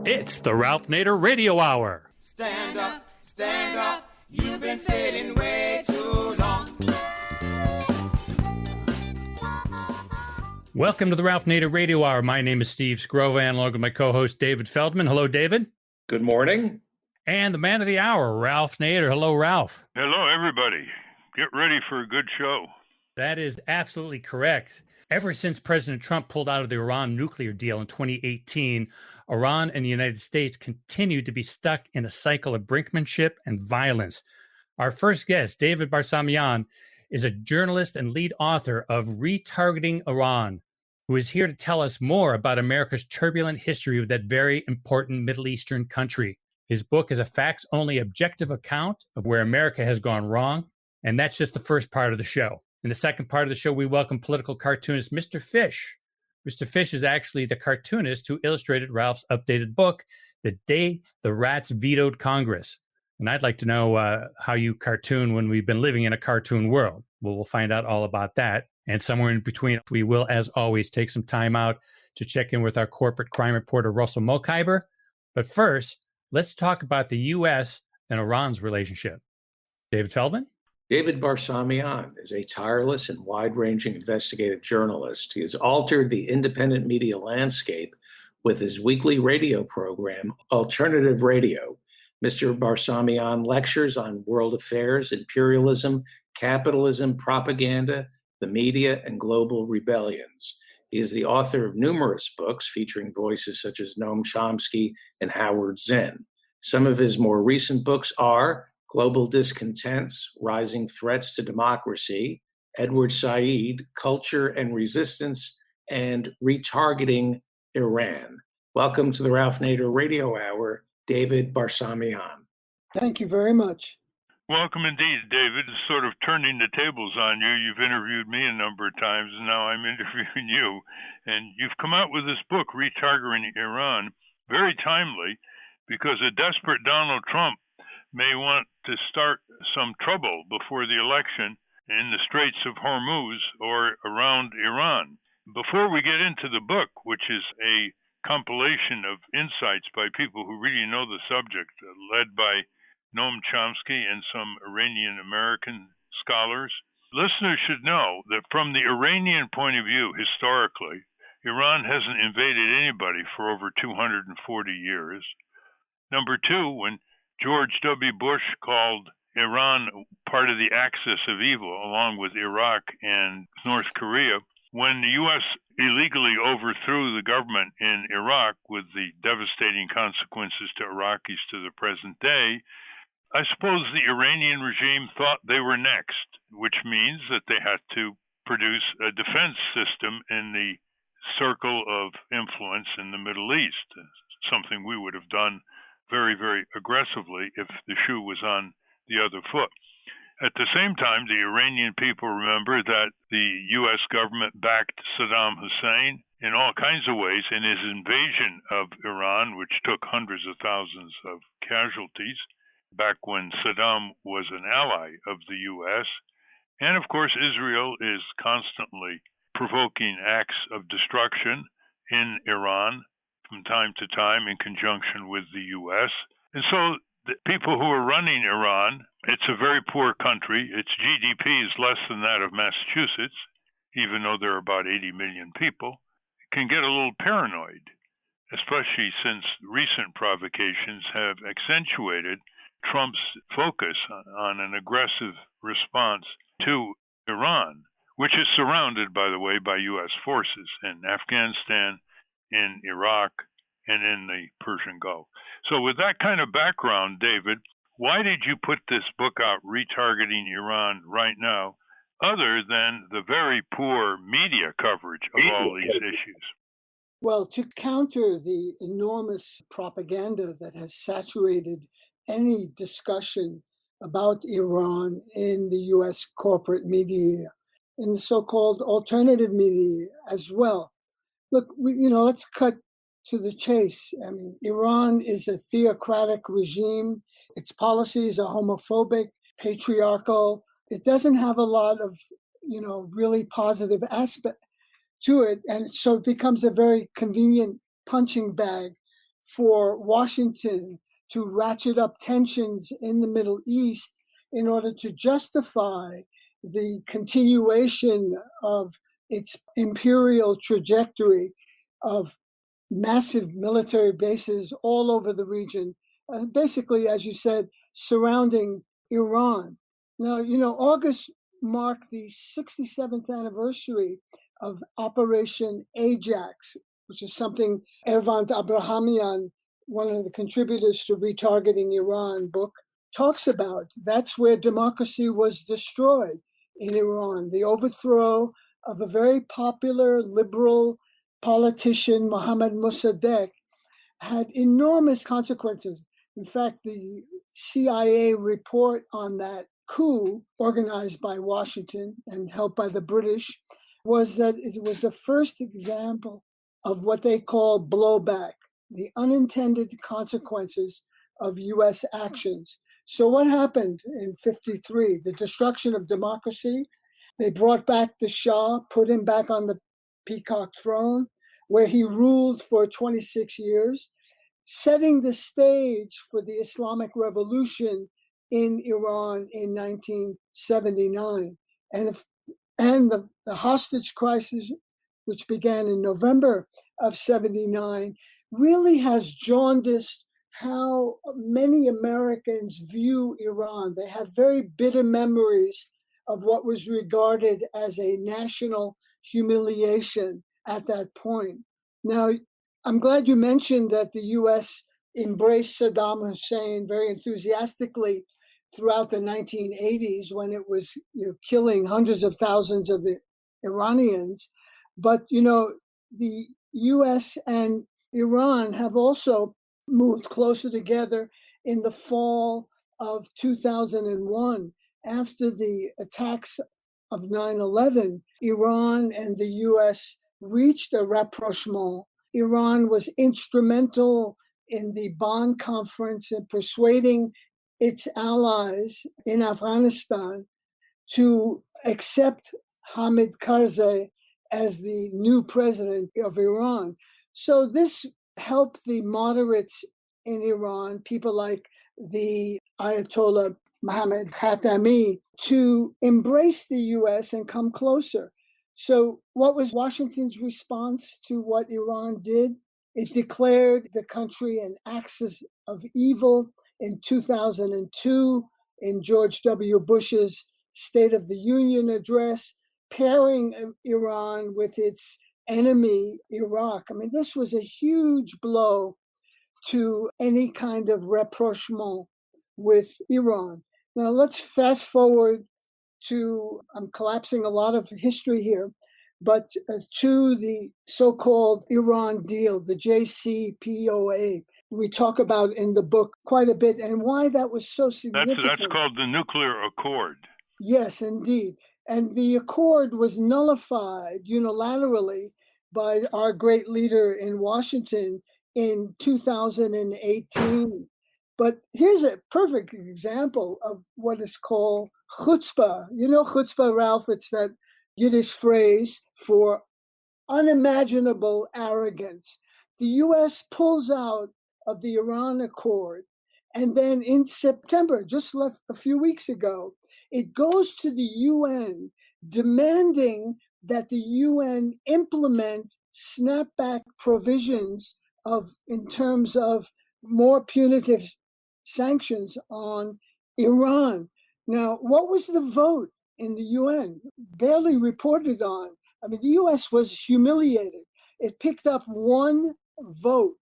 It's the Ralph Nader Radio Hour. Stand up, you've been sitting way too long. Welcome to the Ralph Nader Radio Hour. My name is Steve Scrovan, along with my co-host David Feldman. Hello, David. Good morning. And the man of the hour, Ralph Nader. Hello, Ralph. Hello, everybody. Get ready for a good show. That is absolutely correct. Ever since President Trump pulled out of the Iran nuclear deal in 2018, Iran and the United States continue to be stuck in a cycle of brinkmanship and violence. Our first guest, David Barsamian, is a journalist and lead author of Retargeting Iran, who is here to tell us more about America's turbulent history with that very important Middle Eastern country. His book is a facts-only objective account of where America has gone wrong, and that's just the first part of the show. In the second part of the show, we welcome political cartoonist Mr. Fish. Mr. Fish is actually the cartoonist who illustrated Ralph's updated book, The Day the Rats Vetoed Congress. And I'd like to know how you cartoon when we've been living in a cartoon world. Well, we'll find out all about that. And somewhere in between, we will, as always, take some time out to check in with our corporate crime reporter, Russell Mokhiber. But first, let's talk about the U.S. and Iran's relationship. David Feldman? David Barsamian is a tireless and wide-ranging investigative journalist. He has altered the independent media landscape with his weekly radio program, Alternative Radio. Mr. Barsamian lectures on world affairs, imperialism, capitalism, propaganda, the media, and global rebellions. He is the author of numerous books featuring voices such as Noam Chomsky and Howard Zinn. Some of his more recent books are Global Discontents, Rising Threats to Democracy, Edward Said, Culture and Resistance, and Retargeting Iran. Welcome to the Ralph Nader Radio Hour, David Barsamian. Thank you very much. Welcome indeed, David. Sort of turning the tables on you. You've interviewed me a number of times, and now I'm interviewing you. And you've come out with this book, Retargeting Iran, very timely, because a desperate Donald Trump may want to start some trouble before the election in the Straits of Hormuz or around Iran. Before we get into the book, which is a compilation of insights by people who really know the subject, led by Noam Chomsky and some Iranian American scholars, listeners should know that from the Iranian point of view, historically, Iran hasn't invaded anybody for over 240 years. Number two, when George W. Bush called Iran part of the axis of evil, along with Iraq and North Korea, when the U.S. illegally overthrew the government in Iraq with the devastating consequences to Iraqis to the present day, I suppose the Iranian regime thought they were next, which means that they had to produce a defense system in the circle of influence in the Middle East, something we would have done very, very aggressively if the shoe was on the other foot. At the same time, the Iranian people remember that the U.S. government backed Saddam Hussein in all kinds of ways in his invasion of Iran, which took hundreds of thousands of casualties back when Saddam was an ally of the U.S. And of course, Israel is constantly provoking acts of destruction in Iran from time to time in conjunction with the U.S. And so the people who are running Iran, it's a very poor country. Its GDP is less than that of Massachusetts, even though there are about 80 million people, can get a little paranoid, especially since recent provocations have accentuated Trump's focus on an aggressive response to Iran, which is surrounded, by the way, by U.S. forces in Afghanistan, in Iraq, and in the Persian Gulf. So with that kind of background, David, why did you put this book out, Retargeting Iran, right now, other than the very poor media coverage of all these issues? Well, to counter the enormous propaganda that has saturated any discussion about Iran in the U.S. corporate media, in the so-called alternative media as well. Look, let's cut to the chase. I mean, Iran is a theocratic regime. Its policies are homophobic, patriarchal. It doesn't have a lot of, really positive aspect to it. And so it becomes a very convenient punching bag for Washington to ratchet up tensions in the Middle East in order to justify the continuation of its imperial trajectory of massive military bases all over the region, basically, as you said, surrounding Iran. Now, August marked the 67th anniversary of Operation Ajax, which is something Ervant Abrahamian, one of the contributors to Retargeting Iran book, talks about. That's where democracy was destroyed in Iran. The overthrow of a very popular liberal politician, Mohammad Mossadegh, had enormous consequences. In fact, the CIA report on that coup organized by Washington and helped by the British was that it was the first example of what they call blowback, the unintended consequences of US actions. So what happened in 53? The destruction of democracy. They brought back the Shah, put him back on the peacock throne, where he ruled for 26 years, setting the stage for the Islamic Revolution in Iran in 1979. And the hostage crisis, which began in November of 79, really has jaundiced how many Americans view Iran. They have very bitter memories of what was regarded as a national humiliation at that point. Now, I'm glad you mentioned that the US embraced Saddam Hussein very enthusiastically throughout the 1980s when it was killing hundreds of thousands of Iranians. But, the US and Iran have also moved closer together in the fall of 2001. After the attacks of 9/11, Iran and the US reached a rapprochement. Iran was instrumental in the Bonn conference in persuading its allies in Afghanistan to accept Hamid Karzai as the new president of Iran. So this helped the moderates in Iran, people like the Ayatollah Mohammad Khatami, to embrace the US and come closer. So what was Washington's response to what Iran did? It declared the country an axis of evil in 2002 in George W. Bush's State of the Union address, pairing Iran with its enemy, Iraq. I mean, this was a huge blow to any kind of rapprochement with Iran. Now, let's fast forward to, I'm collapsing a lot of history here, but to the so-called Iran deal, the JCPOA. We talk about in the book quite a bit, and why that was so significant. That's called the Nuclear Accord. Yes, indeed. And the accord was nullified unilaterally by our great leader in Washington in 2018. But here's a perfect example of what is called chutzpah. You know chutzpah, Ralph? It's that Yiddish phrase for unimaginable arrogance. The US pulls out of the Iran Accord. And then in September, just left a few weeks ago, it goes to the UN demanding that the UN implement snapback provisions in terms of more punitive sanctions on Iran. Now, what was the vote in the UN? Barely reported on. I mean, the US was humiliated. It picked up one vote.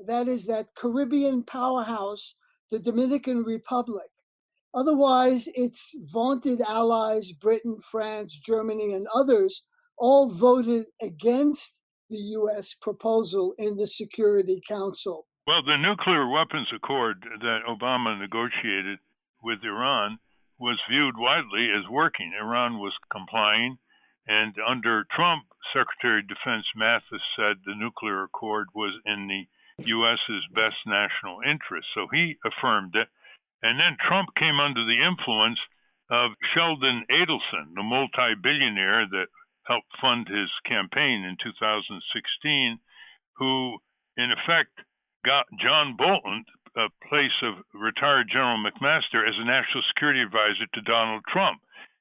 That is that Caribbean powerhouse, the Dominican Republic. Otherwise, its vaunted allies, Britain, France, Germany, and others, all voted against the US proposal in the Security Council. Well, the nuclear weapons accord that Obama negotiated with Iran was viewed widely as working. Iran was complying, and under Trump, Secretary of Defense Mathis said the nuclear accord was in the U.S.'s best national interest. So he affirmed it. And then Trump came under the influence of Sheldon Adelson, the multi-billionaire that helped fund his campaign in 2016, who, in effect, got John Bolton, a place of retired General McMaster, as a national security advisor to Donald Trump.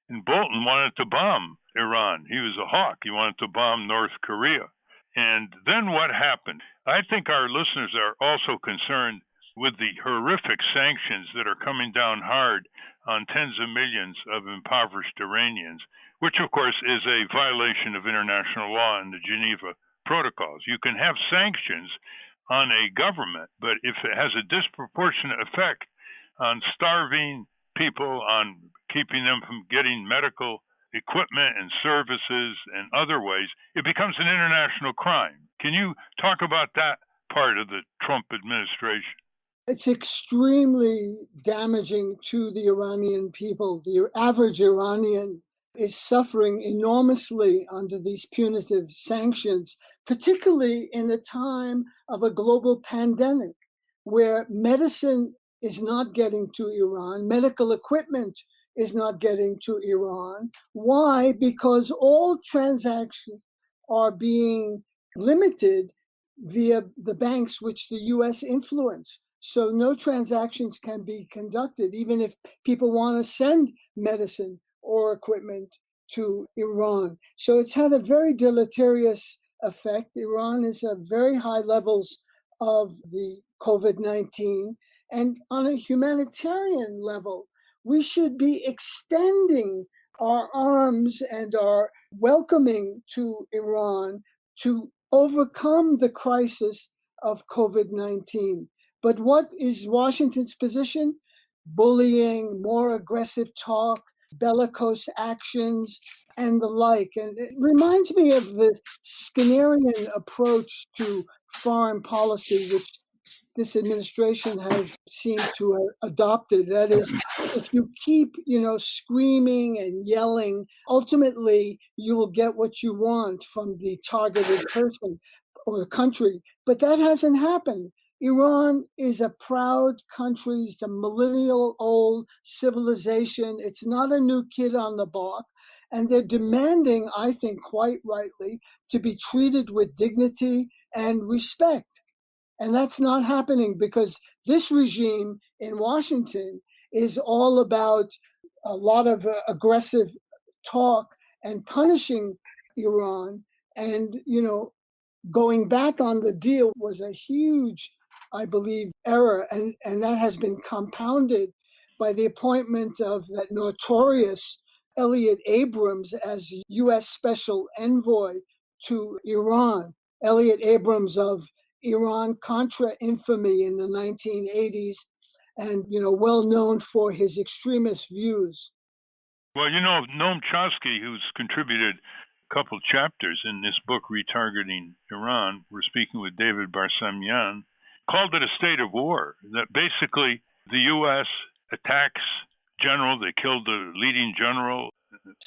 And Bolton wanted to bomb Iran. He was a hawk. He wanted to bomb North Korea. And then what happened? I think our listeners are also concerned with the horrific sanctions that are coming down hard on tens of millions of impoverished Iranians, which, of course, is a violation of international law and the Geneva Protocols. You can have sanctions on a government, but if it has a disproportionate effect on starving people, on keeping them from getting medical equipment and services and other ways, it becomes an international crime. Can you talk about that part of the Trump administration? It's extremely damaging to the Iranian people. The average Iranian is suffering enormously under these punitive sanctions, particularly in a time of a global pandemic where medicine is not getting to Iran, medical equipment is not getting to Iran. Why? Because all transactions are being limited via the banks which the US influence. So no transactions can be conducted, even if people want to send medicine or equipment to Iran. So it's had a very deleterious effect. Iran is at very high levels of the COVID-19. And on a humanitarian level, we should be extending our arms and our welcoming to Iran to overcome the crisis of COVID-19. But what is Washington's position? Bullying, more aggressive talk, bellicose actions, and the like. And it reminds me of the Skinnerian approach to foreign policy, which this administration has seemed to have adopted. That is, if you keep, screaming and yelling, ultimately you will get what you want from the targeted person or the country. But that hasn't happened. Iran is a proud country. It's a millennial-old civilization. It's not a new kid on the block. And they're demanding, I think quite rightly, to be treated with dignity and respect. And that's not happening because this regime in Washington is all about a lot of aggressive talk and punishing Iran. And, going back on the deal was a huge, I believe, error. And that has been compounded by the appointment of that notorious Elliot Abrams as U.S. Special Envoy to Iran. Elliot Abrams of Iran-Contra infamy in the 1980s and, well known for his extremist views. Well, Noam Chomsky, who's contributed a couple chapters in this book, Retargeting Iran, we're speaking with David Barsamian, called it a state of war, that basically the U.S. attacks general. They killed the leading general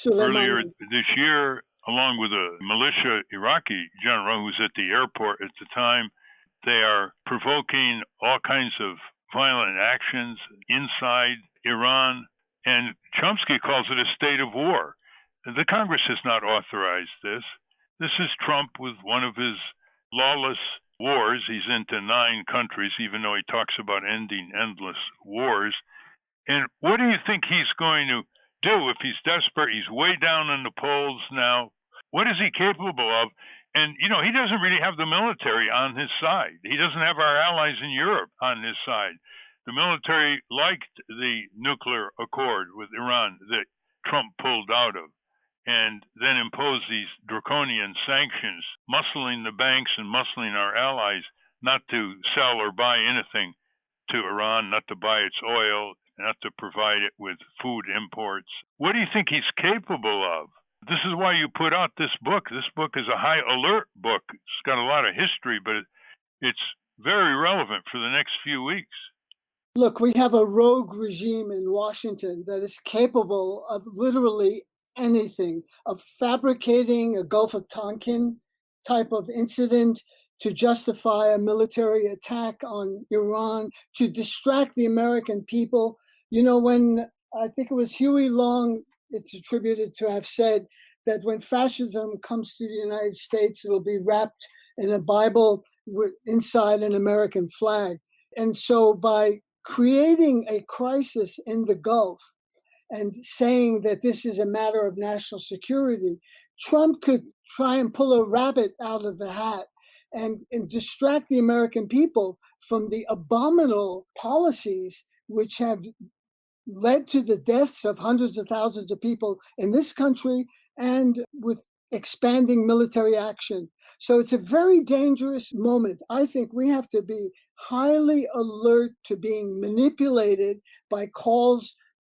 earlier this year, along with a militia Iraqi general who was at the airport at the time. They are provoking all kinds of violent actions inside Iran, and Chomsky calls it a state of war. The Congress has not authorized this. This is Trump with one of his lawless wars. He's into 9 countries, even though he talks about ending endless wars. And what do you think he's going to do if he's desperate? He's way down in the polls now. What is he capable of? And, he doesn't really have the military on his side. He doesn't have our allies in Europe on his side. The military liked the nuclear accord with Iran that Trump pulled out of, and then imposed these draconian sanctions, muscling the banks and muscling our allies not to sell or buy anything to Iran, not to buy its oil, not to provide it with food imports. What do you think he's capable of? This is why you put out this book. This book is a high alert book. It's got a lot of history, but it's very relevant for the next few weeks. Look, we have a rogue regime in Washington that is capable of literally anything, of fabricating a Gulf of Tonkin type of incident to justify a military attack on Iran, to distract the American people. When I think it was Huey Long, it's attributed to have said that when fascism comes to the United States, it'll be wrapped in a Bible inside an American flag. And so by creating a crisis in the Gulf and saying that this is a matter of national security, Trump could try and pull a rabbit out of the hat and distract the American people from the abominable policies which have led to the deaths of hundreds of thousands of people in this country and with expanding military action. So it's a very dangerous moment. I think we have to be highly alert to being manipulated by calls,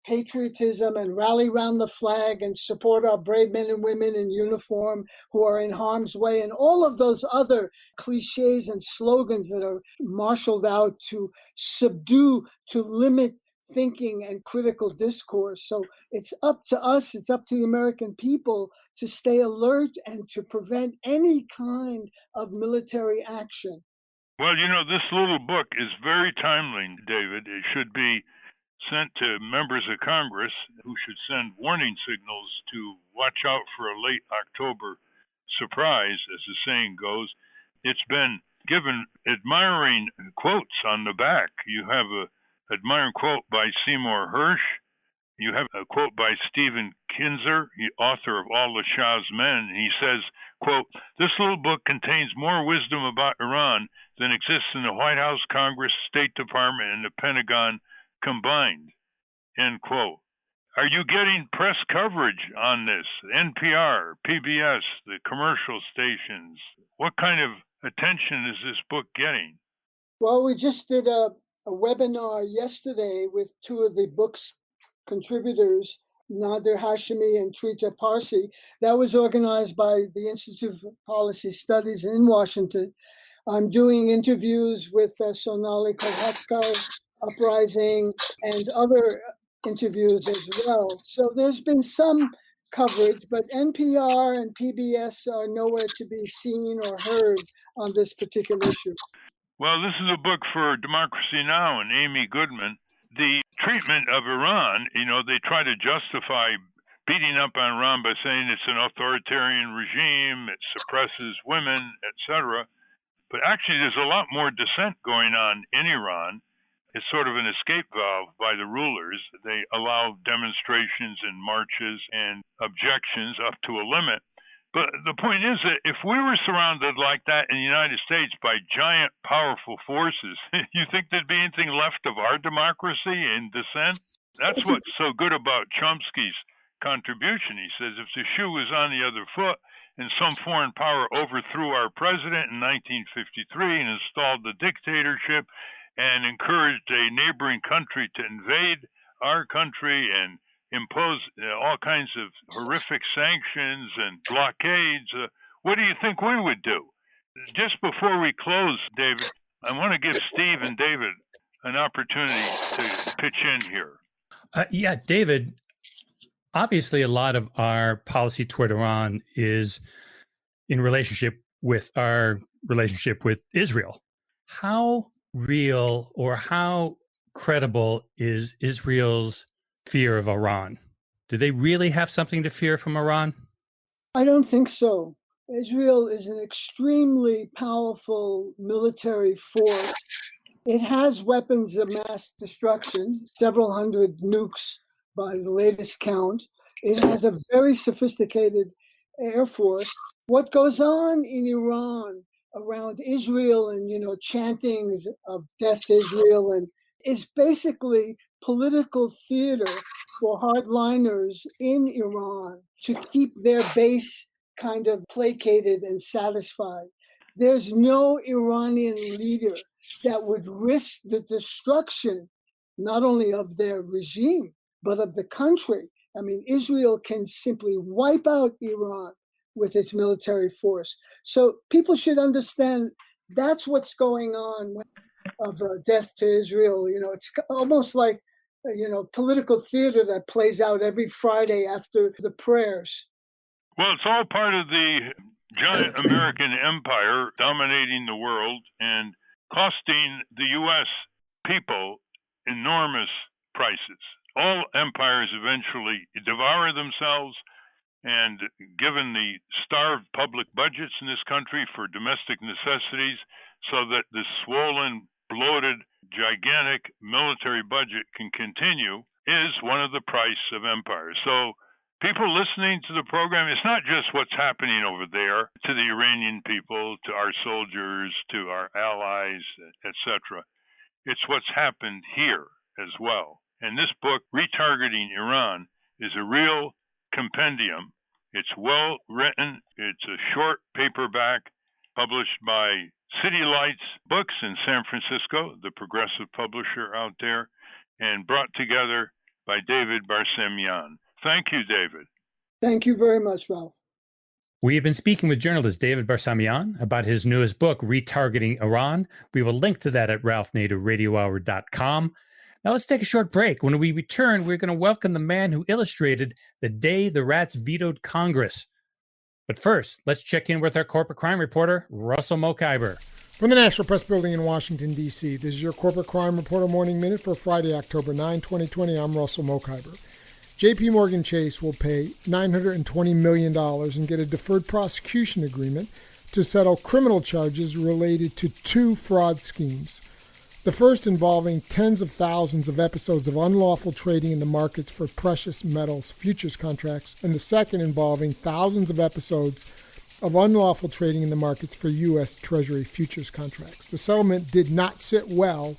patriotism, and rally round the flag and support our brave men and women in uniform who are in harm's way, and all of those other cliches and slogans that are marshaled out to subdue, to limit thinking and critical discourse. So it's up to us, it's up to the American people to stay alert and to prevent any kind of military action. Well, this little book is very timely, David. It should be sent to members of Congress who should send warning signals to watch out for a late October surprise, as the saying goes. It's been given admiring quotes on the back. You have a admiring quote by Seymour Hersh. You have a quote by Stephen Kinzer, the author of All the Shah's Men. He says, quote, "This little book contains more wisdom about Iran than exists in the White House, Congress, State Department, and the Pentagon combined," end quote. Are you getting press coverage on this? NPR, PBS, the commercial stations? What kind of attention is this book getting? Well, we just did a webinar yesterday with two of the book's contributors, Nader Hashemi and Trita Parsi. That was organized by the Institute for Policy Studies in Washington. I'm doing interviews with Sonali Kolhatkar, Uprising, and other interviews as well. So there's been some coverage, but NPR and PBS are nowhere to be seen or heard on this particular issue. Well, this is a book for Democracy Now! And Amy Goodman. The treatment of Iran, they try to justify beating up on Iran by saying it's an authoritarian regime, it suppresses women, etc. But actually, there's a lot more dissent going on in Iran. It's sort of an escape valve by the rulers. They allow demonstrations and marches and objections up to a limit. But the point is that if we were surrounded like that in the United States by giant, powerful forces, you think there'd be anything left of our democracy in dissent? That's what's so good about Chomsky's contribution. He says if the shoe was on the other foot and some foreign power overthrew our president in 1953 and installed the dictatorship and encouraged a neighboring country to invade our country and impose all kinds of horrific sanctions and blockades, what do you think we would do? Just before we close, David, I want to give Steve and David an opportunity to pitch in here. Yeah, David, obviously a lot of our policy toward Iran is in relationship with our relationship with Israel. How real or how credible is Israel's fear of Iran? Do they really have something to fear from Iran? I don't think so. Israel is an extremely powerful military force. It has weapons of mass destruction, several hundred nukes by the latest count. It has a very sophisticated air force. What goes on in Iran around Israel and, chanting of death to Israel and is basically political theater for hardliners in Iran to keep their base kind of placated and satisfied. There's no Iranian leader that would risk the destruction not only of their regime, but of the country. I mean, Israel can simply wipe out Iran with its military force. So people should understand that's what's going on of death to Israel. It's almost like, political theater that plays out every Friday after the prayers. Well, it's all part of the giant American empire dominating the world and costing the U.S. people enormous prices. All empires eventually devour themselves, and given the starved public budgets in this country for domestic necessities, so that this swollen, bloated, gigantic military budget can continue is one of the price of empire. So people listening to the program, it's not just what's happening over there to the Iranian people, to our soldiers, to our allies, etc. It's what's happened here as well. And this book, Retargeting Iran, is a real compendium. It's well written. It's a short paperback published by City Lights Books in San Francisco, the progressive publisher out there, and brought together by David Barsamian. Thank you, David. Thank you very much, Ralph. We have been speaking with journalist David Barsamian about his newest book, Retargeting Iran. We will link to that at ralphnaderradiohour.com. Now let's take a short break. When we return, we're going to welcome the man who illustrated The Day the Rats Vetoed Congress. But first, let's check in with our corporate crime reporter, Russell Mokhiber. From the National Press Building in Washington, D.C., this is your Corporate Crime Reporter Morning Minute for Friday, October 9, 2020. I'm Russell Mokhiber. J.P. Morgan Chase will pay $920 million and get a deferred prosecution agreement to settle criminal charges related to two fraud schemes. The first involving tens of thousands of episodes of unlawful trading in the markets for precious metals futures contracts, and the second involving thousands of episodes of unlawful trading in the markets for U.S. Treasury futures contracts. The settlement did not sit well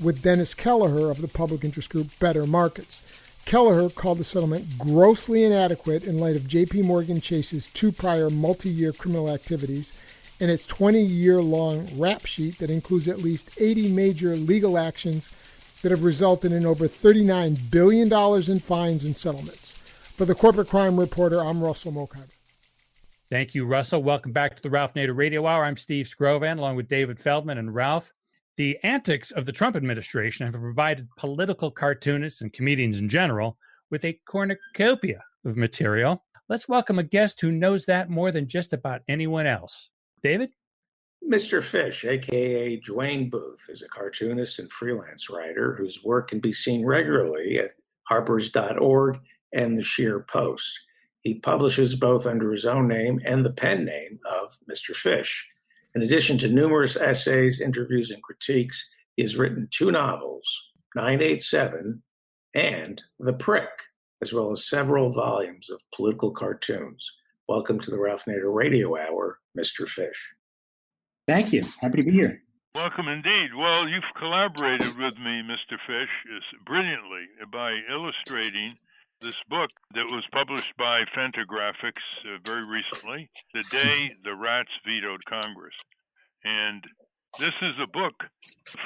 with Dennis Kelleher of the public interest group Better Markets. Kelleher called the settlement grossly inadequate in light of J.P. Morgan Chase's two prior multi-year criminal activities and its 20-year-long rap sheet that includes at least 80 major legal actions that have resulted in over $39 billion in fines and settlements. For the Corporate Crime Reporter, I'm Russell Mokhiber. Thank you, Russell. Welcome back to the Ralph Nader Radio Hour. I'm Steve Scrovan, along with David Feldman and Ralph. The antics of the Trump administration have provided political cartoonists and comedians in general with a cornucopia of material. Let's welcome a guest who knows that more than just about anyone else. David? Mr. Fish, a.k.a. Dwayne Booth, is a cartoonist and freelance writer whose work can be seen regularly at harpers.org and the Sheer Post. He publishes both under his own name and the pen name of Mr. Fish. In addition to numerous essays, interviews, and critiques, he has written two novels, 987 and The Prick, as well as several volumes of political cartoons. Welcome to the Ralph Nader Radio Hour, Mr. Fish. Thank you. Happy to be here. Welcome indeed. Well, you've collaborated with me, Mr. Fish, brilliantly by illustrating this book that was published by Fantagraphics very recently, The Day the Rats Vetoed Congress. And this is a book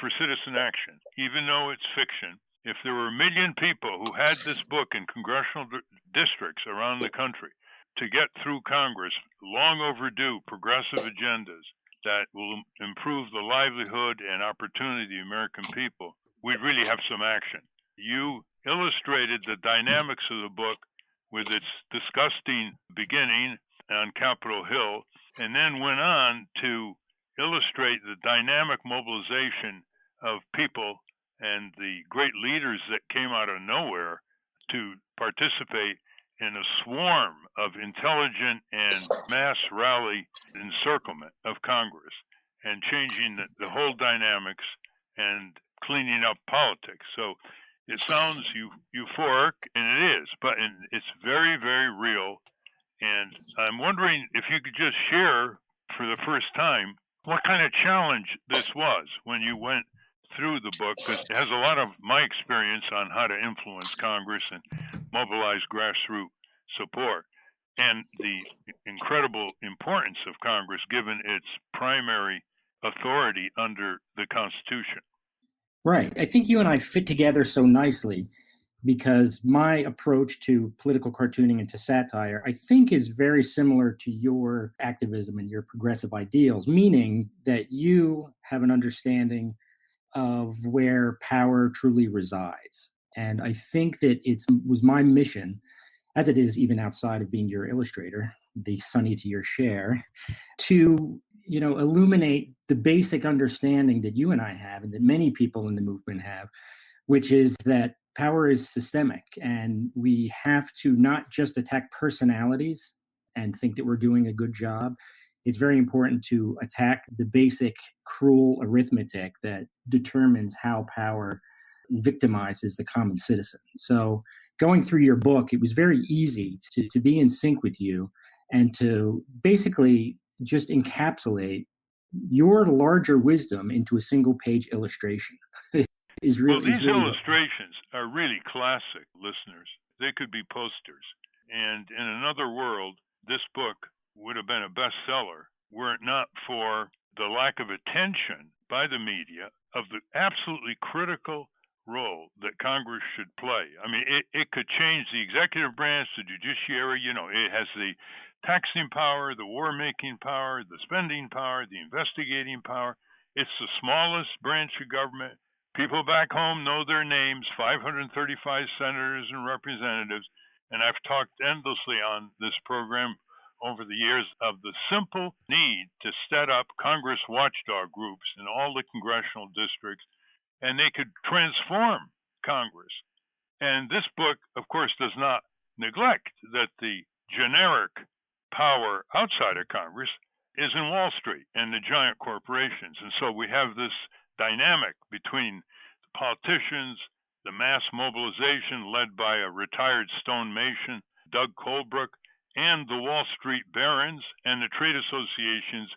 for citizen action, even though it's fiction. If there were 1 million people who had this book in congressional districts around the country to get through Congress, long overdue progressive agendas that will improve the livelihood and opportunity of the American people, we'd really have some action. You illustrated the dynamics of the book with its disgusting beginning on Capitol Hill, and then went on to illustrate the dynamic mobilization of people and the great leaders that came out of nowhere to participate in a swarm of intelligent and mass rally encirclement of Congress and changing the whole dynamics and cleaning up politics. So it sounds euphoric, and it is, but it's very, very real. And I'm wondering if you could just share for the first time what kind of challenge this was when you went through the book, because it has a lot of my experience on how to influence Congress and mobilize grassroots support, and the incredible importance of Congress given its primary authority under the Constitution. Right. I think you and I fit together so nicely because my approach to political cartooning and to satire, I think, is very similar to your activism and your progressive ideals, meaning that you have an understanding of where power truly resides. And I think that it was my mission, as it is even outside of being your illustrator, the Sonny to your share, to illuminate the basic understanding that you and I have and that many people in the movement have, which is that power is systemic and we have to not just attack personalities and think that we're doing a good job. it's very important to attack the basic cruel arithmetic that determines how power victimizes the common citizen. So going through your book, it was very easy to be in sync with you and to basically just encapsulate your larger wisdom into a single page illustration. These illustrations are really classic, listeners. They could be posters. And in another world, this book would have been a bestseller were it not for the lack of attention by the media of the absolutely critical role that Congress should play. I mean, it could change the executive branch, the judiciary. It has the taxing power, the war-making power, the spending power, the investigating power. It's the smallest branch of government. People back home know their names, 535 senators and representatives. And I've talked endlessly on this program over the years of the simple need to set up Congress watchdog groups in all the congressional districts, and they could transform Congress. And this book, of course, does not neglect that the generic power outside of Congress is in Wall Street and the giant corporations. And so we have this dynamic between the politicians, the mass mobilization led by a retired stonemason, Doug Colebrook, and the Wall Street barons and the trade associations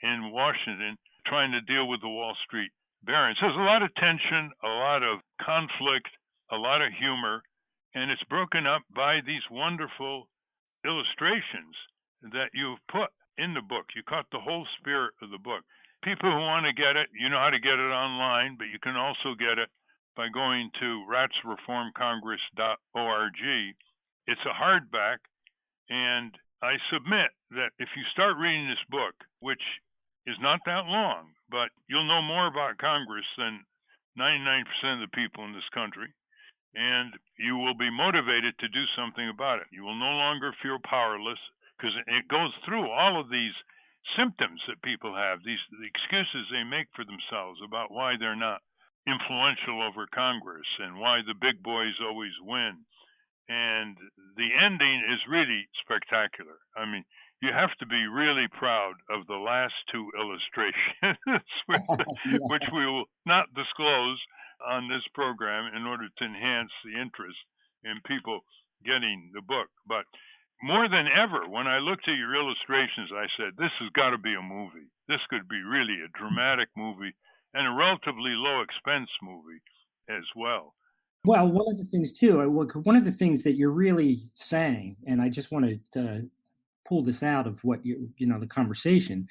in Washington trying to deal with the Wall Street barons. There's a lot of tension, a lot of conflict, a lot of humor, and it's broken up by these wonderful illustrations that you've put in the book. You caught the whole spirit of the book. People who want to get it, you know how to get it online, but you can also get it by going to ratsreformcongress.org. It's a hardback, and I submit that if you start reading this book, which is not that long, but you'll know more about Congress than 99% of the people in this country, and you will be motivated to do something about it. You will no longer feel powerless, because it goes through all of these symptoms that people have, the excuses they make for themselves about why they're not influential over Congress and why the big boys always win. And the ending is really spectacular. I mean, you have to be really proud of the last two illustrations, which we will not disclose on this program in order to enhance the interest in people getting the book. But more than ever, when I looked at your illustrations, I said, this has got to be a movie. This could be really a dramatic movie and a relatively low expense movie as well. Well, one of the things too, one of the things that you're really saying, and I just wanted to pull this out of what the conversation,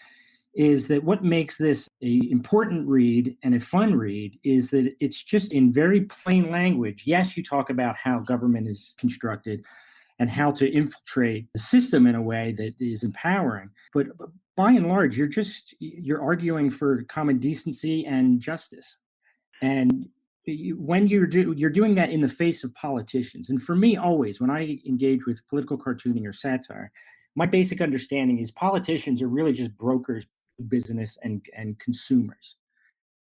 is that what makes this a important read and a fun read is that it's just in very plain language. Yes, you talk about how government is constructed and how to infiltrate the system in a way that is empowering, but by and large, you're arguing for common decency and justice, and when you're doing that in the face of politicians. And for me, always when I engage with political cartooning or satire, my basic understanding is politicians are really just brokers, business, and consumers.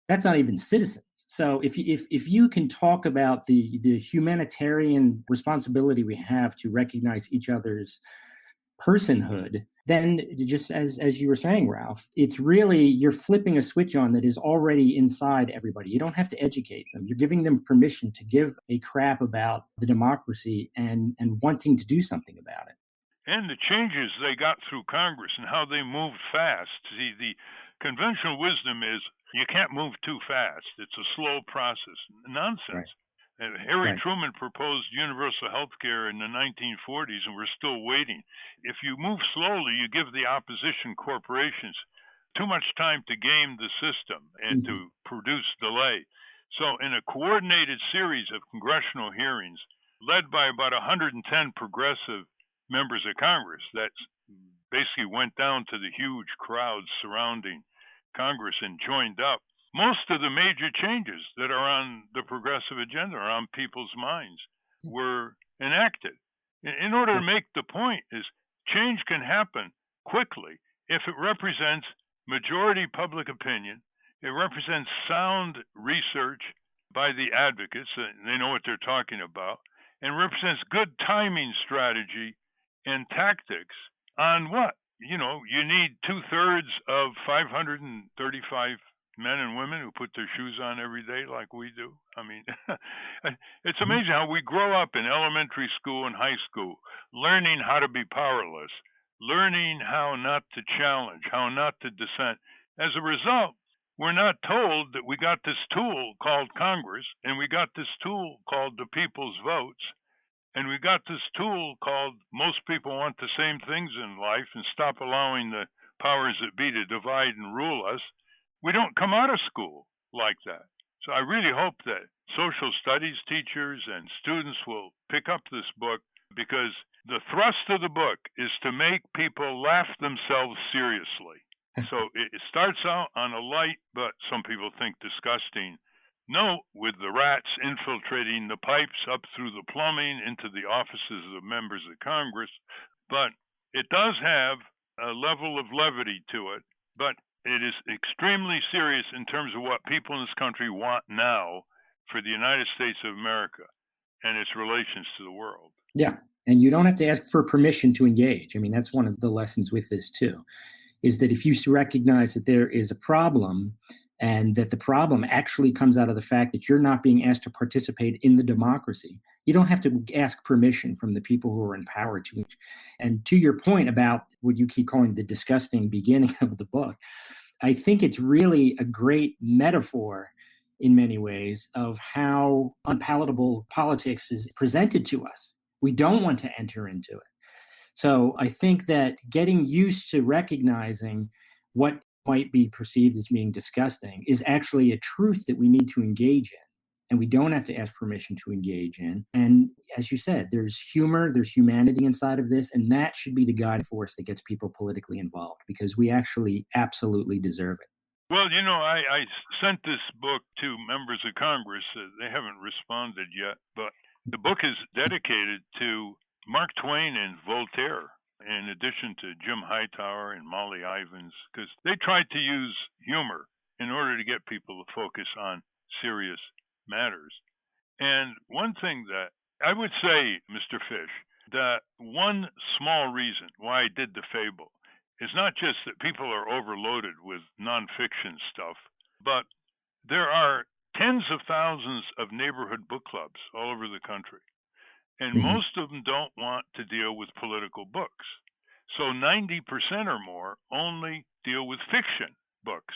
That's not even citizens. So if you can talk about the humanitarian responsibility we have to recognize each other's personhood, then just as you were saying, Ralph, it's really, you're flipping a switch on that is already inside everybody. You don't have to educate them. You're giving them permission to give a crap about the democracy and wanting to do something about it. And the changes they got through Congress and how they moved fast. See, the conventional wisdom is you can't move too fast. It's a slow process. Nonsense. Right. Harry Truman proposed universal health care in the 1940s, and we're still waiting. If you move slowly, you give the opposition corporations too much time to game the system and to produce delay. So in a coordinated series of congressional hearings led by about 110 progressive members of Congress that basically went down to the huge crowds surrounding Congress and joined up, most of the major changes that are on the progressive agenda or on people's minds were enacted. In order to make the point is change can happen quickly if it represents majority public opinion, it represents sound research by the advocates, they know what they're talking about, and represents good timing strategy and tactics on what? you need 2/3 of 535 men and women who put their shoes on every day like we do. I mean, it's amazing how we grow up in elementary school and high school, learning how to be powerless, learning how not to challenge, how not to dissent. As a result, we're not told that we got this tool called Congress, and we got this tool called the people's votes, and we got this tool called most people want the same things in life and stop allowing the powers that be to divide and rule us. We don't come out of school like that. So I really hope that social studies teachers and students will pick up this book, because the thrust of the book is to make people laugh themselves seriously. So it starts out on a light, but some people think disgusting note, with the rats infiltrating the pipes up through the plumbing into the offices of members of Congress. But it does have a level of levity to it, but it is extremely serious in terms of what people in this country want now for the United States of America and its relations to the world. Yeah. And you don't have to ask for permission to engage. I mean, that's one of the lessons with this too, is that if you recognize that there is a problem, and that the problem actually comes out of the fact that you're not being asked to participate in the democracy, you don't have to ask permission from the people who are in power to. And to your point about what you keep calling the disgusting beginning of the book, I think it's really a great metaphor in many ways of how unpalatable politics is presented to us. We don't want to enter into it. So I think that getting used to recognizing what might be perceived as being disgusting is actually a truth that we need to engage in, and we don't have to ask permission to engage in. And as you said, there's humor, there's humanity inside of this, and that should be the guiding force that gets people politically involved, because we actually absolutely deserve it. Well, I sent this book to members of Congress. They haven't responded yet, but the book is dedicated to Mark Twain and Voltaire, in addition to Jim Hightower and Molly Ivins, because they tried to use humor in order to get people to focus on serious matters. And one thing that I would say, Mr. Fish, that one small reason why I did the fable is not just that people are overloaded with nonfiction stuff, but there are tens of thousands of neighborhood book clubs all over the country. And most of them don't want to deal with political books. So 90% or more only deal with fiction books.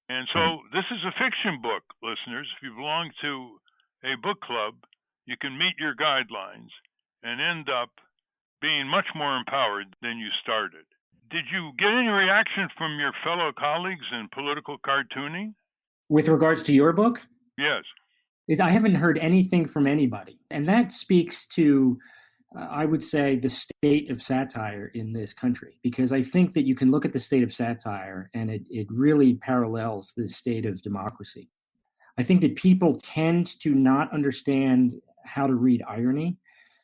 And so this is a fiction book, listeners. If you belong to a book club, you can meet your guidelines and end up being much more empowered than you started. Did you get any reaction from your fellow colleagues in political cartooning? With regards to your book? Yes. I haven't heard anything from anybody. And that speaks to, I would say, the state of satire in this country, because I think that you can look at the state of satire and it really parallels the state of democracy. I think that people tend to not understand how to read irony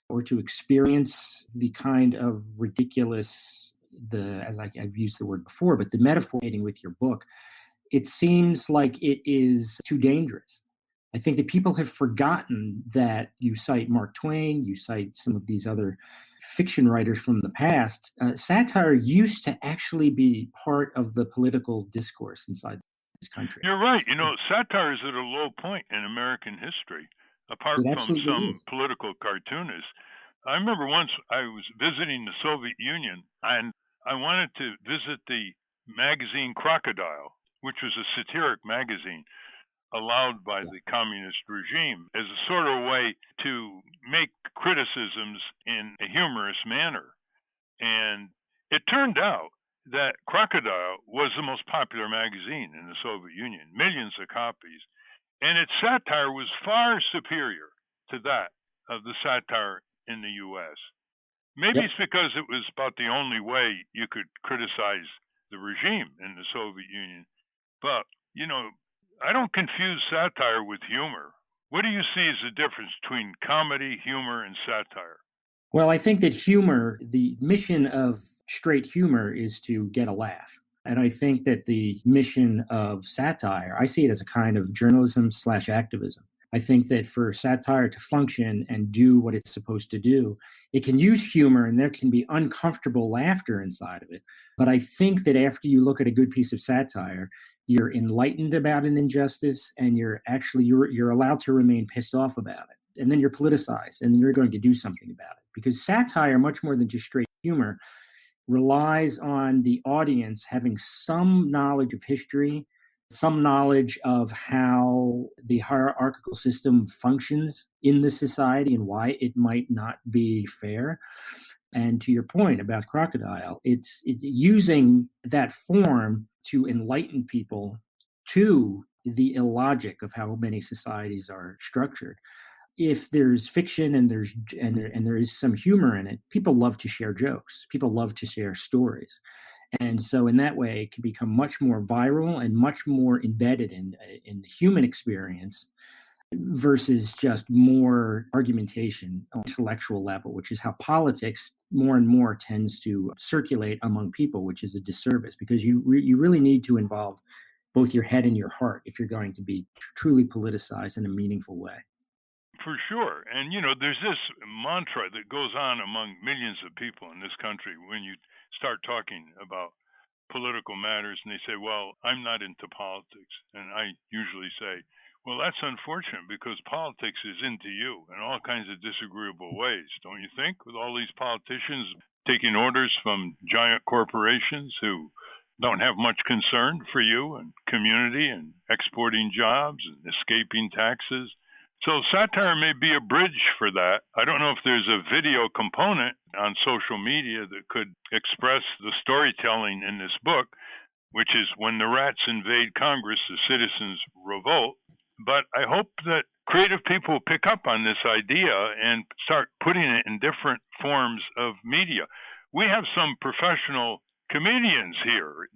or to experience the kind of ridiculous, as I've used the word before, but the metaphor with your book, it seems like it is too dangerous. I think that people have forgotten that you cite Mark Twain, you cite some of these other fiction writers from the past. Satire used to actually be part of the political discourse inside this country. You're right. Satire is at a low point in American history, apart from some political cartoonists. I remember once I was visiting the Soviet Union, and I wanted to visit the magazine Crocodile, which was a satiric magazine allowed by the communist regime as a sort of way to make criticisms in a humorous manner. And it turned out that Crocodile was the most popular magazine in the Soviet Union, millions of copies, and its satire was far superior to that of the satire in the U.S. Maybe it's because it was about the only way you could criticize the regime in the Soviet Union. But, I don't confuse satire with humor. What do you see as the difference between comedy, humor, and satire? Well, I think that humor, the mission of straight humor is to get a laugh. And I think that the mission of satire, I see it as a kind of journalism / activism. I think that for satire to function and do what it's supposed to do, it can use humor and there can be uncomfortable laughter inside of it. But I think that after you look at a good piece of satire, you're enlightened about an injustice and you're allowed to remain pissed off about it. And then you're politicized and you're going to do something about it. Because satire, much more than just straight humor, relies on the audience having some knowledge of history, some knowledge of how the hierarchical system functions in the society and why it might not be fair. And to your point about Crocodile, it's using that form to enlighten people to the illogic of how many societies are structured. If there's fiction and there is some humor in it, people love to share jokes. People love to share stories. And so in that way, it can become much more viral and much more embedded in the human experience versus just more argumentation on an intellectual level, which is how politics more and more tends to circulate among people, which is a disservice because you really need to involve both your head and your heart if you're going to be truly politicized in a meaningful way. For sure. And, there's this mantra that goes on among millions of people in this country when you start talking about political matters and they say, well, I'm not into politics. And I usually say, well, that's unfortunate because politics is into you in all kinds of disagreeable ways, don't you think? With all these politicians taking orders from giant corporations who don't have much concern for you and community and exporting jobs and escaping taxes. So satire may be a bridge for that. I don't know if there's a video component on social media that could express the storytelling in this book, which is when the rats invade Congress, the citizens revolt. But I hope that creative people pick up on this idea and start putting it in different forms of media. We have some professional comedians here,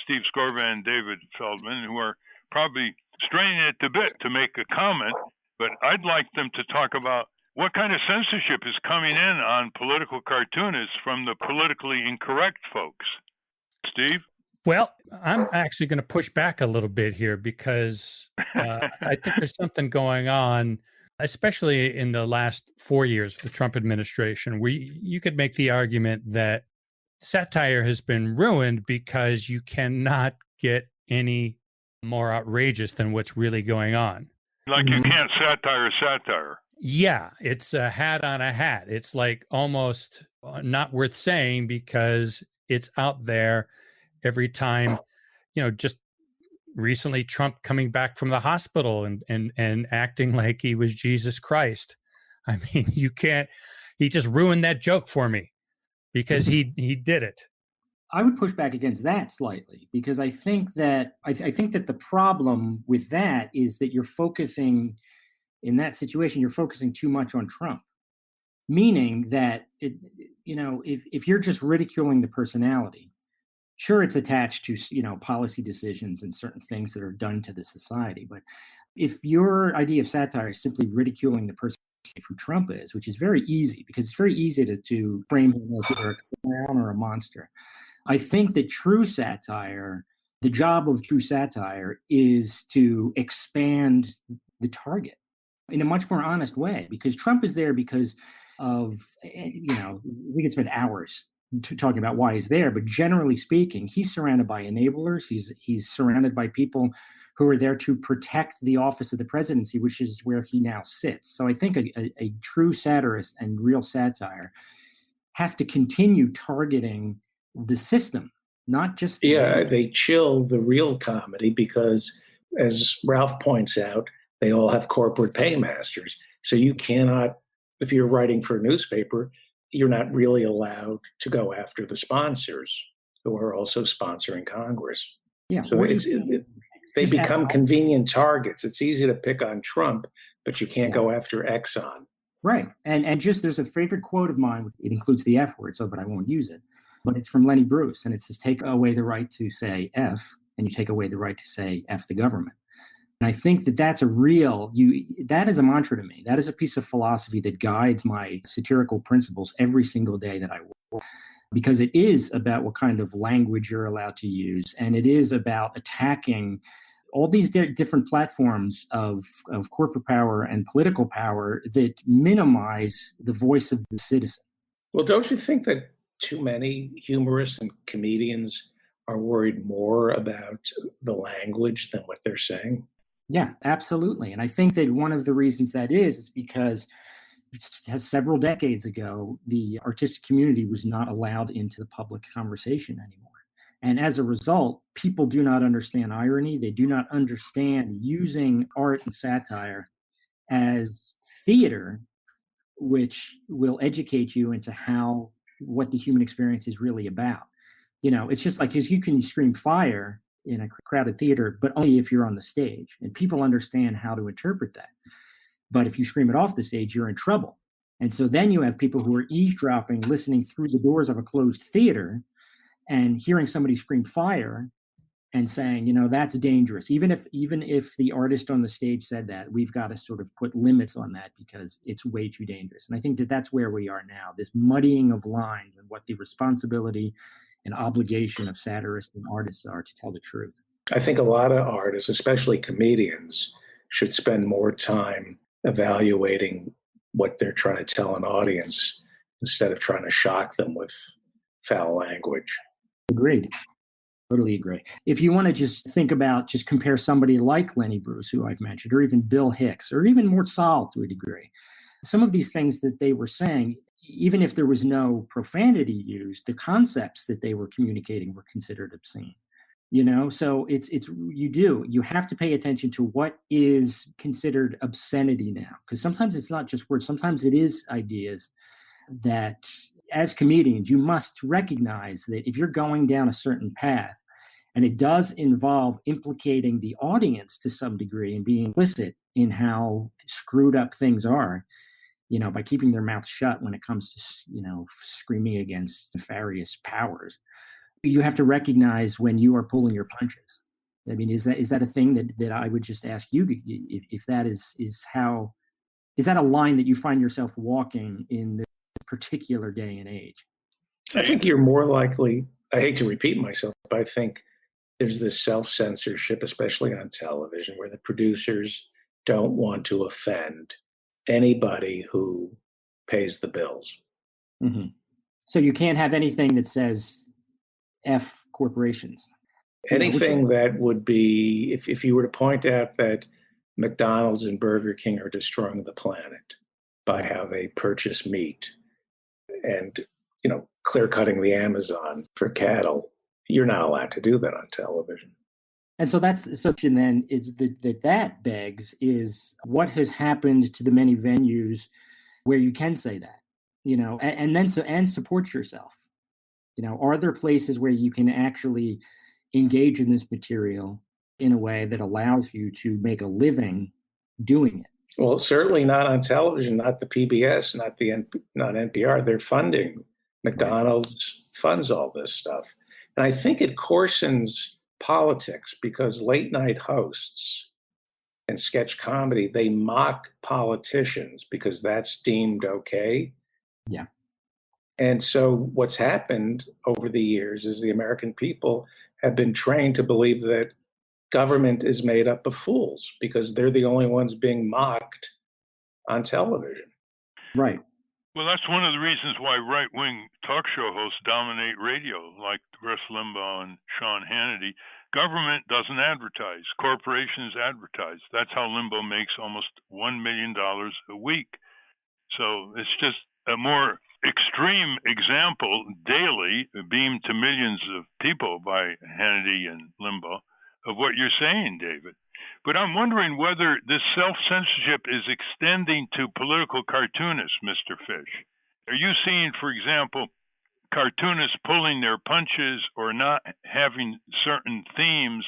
Steve Scorvan and David Feldman, who are probably straining at the bit to make a comment. But I'd like them to talk about what kind of censorship is coming in on political cartoonists from the politically incorrect folks. Steve? Well, I'm actually going to push back a little bit here because I think there's something going on, especially in the last 4 years of the Trump administration, where you could make the argument that satire has been ruined because you cannot get any more outrageous than what's really going on. Like you can't satire. Yeah, it's a hat on a hat. It's like almost not worth saying because it's out there every time, just recently Trump coming back from the hospital and acting like he was Jesus Christ. I mean, he just ruined that joke for me because he did it. I would push back against that slightly because I think that the problem with that is that you're focusing in that situation, you're focusing too much on Trump, meaning that if you're just ridiculing the personality, sure, it's attached to policy decisions and certain things that are done to the society. But if your idea of satire is simply ridiculing the person who Trump is, which is very easy because it's very easy to frame him as either a clown or a monster. I think that the job of true satire is to expand the target in a much more honest way, because Trump is there because of, we could spend hours talking about why he's there, but generally speaking, he's surrounded by enablers. He's surrounded by people who are there to protect the office of the presidency, which is where he now sits. So I think a true satirist and real satire has to continue targeting the system, not just they chill the real comedy because, as Ralph points out, they all have corporate paymasters. So you cannot, if you're writing for a newspaper, you're not really allowed to go after the sponsors who are also sponsoring Congress. Yeah. So they become convenient targets. It's easy to pick on Trump, but you can't go after Exxon. Right. And just there's a favorite quote of mine. It includes the F word, but I won't use it. But it's from Lenny Bruce, and it says, take away the right to say F, and you take away the right to say F the government. And I think that that is a mantra to me. That is a piece of philosophy that guides my satirical principles every single day that I work, because it is about what kind of language you're allowed to use. And it is about attacking all these different platforms of corporate power and political power that minimize the voice of the citizen. Well, don't you think that too many humorists and comedians are worried more about the language than what they're saying? Yeah, absolutely. And I think that one of the reasons that is because several decades ago, the artistic community was not allowed into the public conversation anymore. And as a result, people do not understand irony. They do not understand using art and satire as theater, which will educate you into what the human experience is really about. It's just like, because you can scream fire in a crowded theater, but only if you're on the stage, and people understand how to interpret that. But if you scream it off the stage, you're in trouble. And so then you have people who are eavesdropping, listening through the doors of a closed theater and hearing somebody scream fire and saying, that's dangerous. Even if the artist on the stage said that, we've got to sort of put limits on that because it's way too dangerous. And I think that that's where we are now, this muddying of lines and what the responsibility and obligation of satirists and artists are to tell the truth. I think a lot of artists, especially comedians, should spend more time evaluating what they're trying to tell an audience instead of trying to shock them with foul language. Agreed. Totally agree. If you want to just compare somebody like Lenny Bruce, who I've mentioned, or even Bill Hicks, or even Mort Sahl to a degree, some of these things that they were saying, even if there was no profanity used, the concepts that they were communicating were considered obscene. So you have to pay attention to what is considered obscenity now, because sometimes it's not just words, sometimes it is ideas that as comedians, you must recognize that if you're going down a certain path and it does involve implicating the audience to some degree and being implicit in how screwed up things are, by keeping their mouth shut when it comes to, screaming against nefarious powers, you have to recognize when you are pulling your punches. I mean, is that a thing that I would just ask you if that is that a line that you find yourself walking in this particular day and age? I think you're more likely, I hate to repeat myself, but I think there's this self-censorship, especially on television, where the producers don't want to offend anybody who pays the bills. Mm-hmm. So you can't have anything that says F corporations. Anything that would be, if you were to point out that McDonald's and Burger King are destroying the planet by how they purchase meat and, clear cutting the Amazon for cattle, you're not allowed to do that on television. And so then is that begs is what has happened to the many venues where you can say that, and support yourself. Are there places where you can actually engage in this material in a way that allows you to make a living doing it? Well, certainly not on television, not the PBS, not NPR. They're funding. McDonald's funds all this stuff. And I think it coarsens politics because late night hosts and sketch comedy, they mock politicians because that's deemed okay. Yeah. And so what's happened over the years is the American people have been trained to believe that government is made up of fools because they're the only ones being mocked on television. Right. Well, that's one of the reasons why right-wing talk show hosts dominate radio, like Rush Limbaugh and Sean Hannity. Government doesn't advertise. Corporations advertise. That's how Limbaugh makes almost $1 million a week. So it's just a more extreme example daily, beamed to millions of people by Hannity and Limbaugh, of what you're saying, David. But I'm wondering whether this self-censorship is extending to political cartoonists, Mr. Fish. Are you seeing, for example, cartoonists pulling their punches or not having certain themes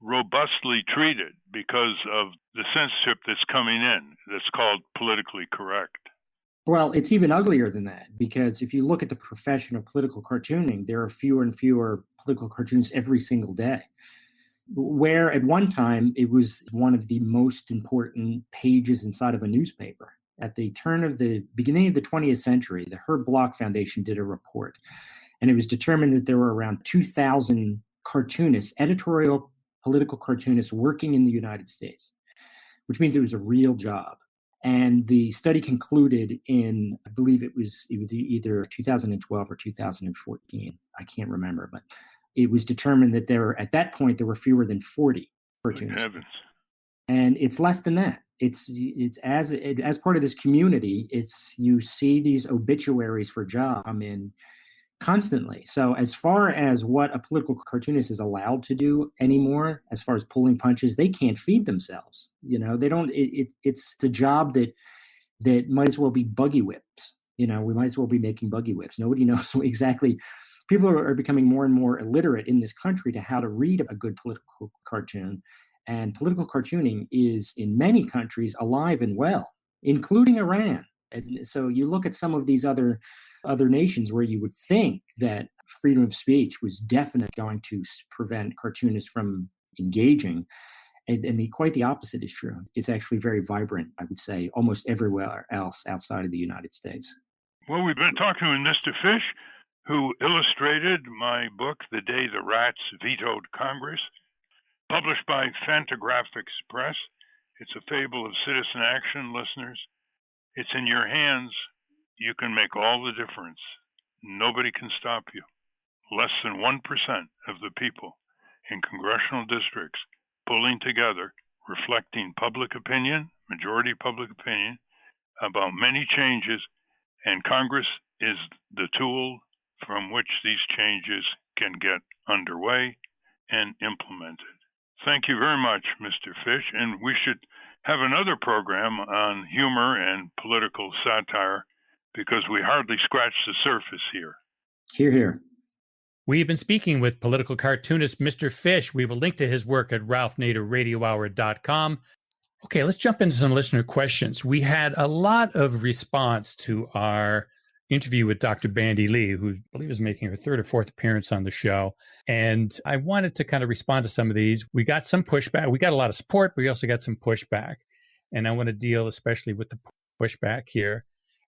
robustly treated because of the censorship that's coming in that's called politically correct? Well, it's even uglier than that, because if you look at the profession of political cartooning, there are fewer and fewer political cartoons every single day. Where at one time it was one of the most important pages inside of a newspaper. At the beginning of the 20th century, the Herb Bloch Foundation did a report, and it was determined that there were around 2,000 cartoonists, editorial political cartoonists working in the United States, which means it was a real job. And the study concluded in, I believe it was either 2012 or 2014. I can't remember, but it was determined that at that point, there were fewer than 40 cartoonists. Heavens. And it's less than that. It's as part of this community, you see these obituaries for jobs come in constantly. So as far as what a political cartoonist is allowed to do anymore, as far as pulling punches, they can't feed themselves. They don't. It's a job that might as well be buggy whips. We might as well be making buggy whips. Nobody knows exactly. People are becoming more and more illiterate in this country to how to read a good political cartoon. And political cartooning is, in many countries, alive and well, including Iran. And so you look at some of these other nations where you would think that freedom of speech was definitely going to prevent cartoonists from engaging. And quite the opposite is true. It's actually very vibrant, I would say, almost everywhere else outside of the United States. Well, we've been talking with Mr. Fish, who illustrated my book, The Day the Rats Vetoed Congress, published by Fantagraphics Press. It's a fable of citizen action, listeners. It's in your hands. You can make all the difference. Nobody can stop you. Less than 1% of the people in congressional districts pulling together, reflecting public opinion, majority public opinion, about many changes, and Congress is the tool from which these changes can get underway and implemented. Thank you very much, Mr. Fish, and we should have another program on humor and political satire because we hardly scratched the surface here. Hear, hear. We've been speaking with political cartoonist Mr. Fish. We will link to his work at ralphnaderradiohour.com. Okay, let's jump into some listener questions. We had a lot of response to our interview with Dr. Bandy Lee, who I believe is making her third or fourth appearance on the show. And I wanted to kind of respond to some of these. We got some pushback. We got a lot of support, but we also got some pushback. And I want to deal especially with the pushback here.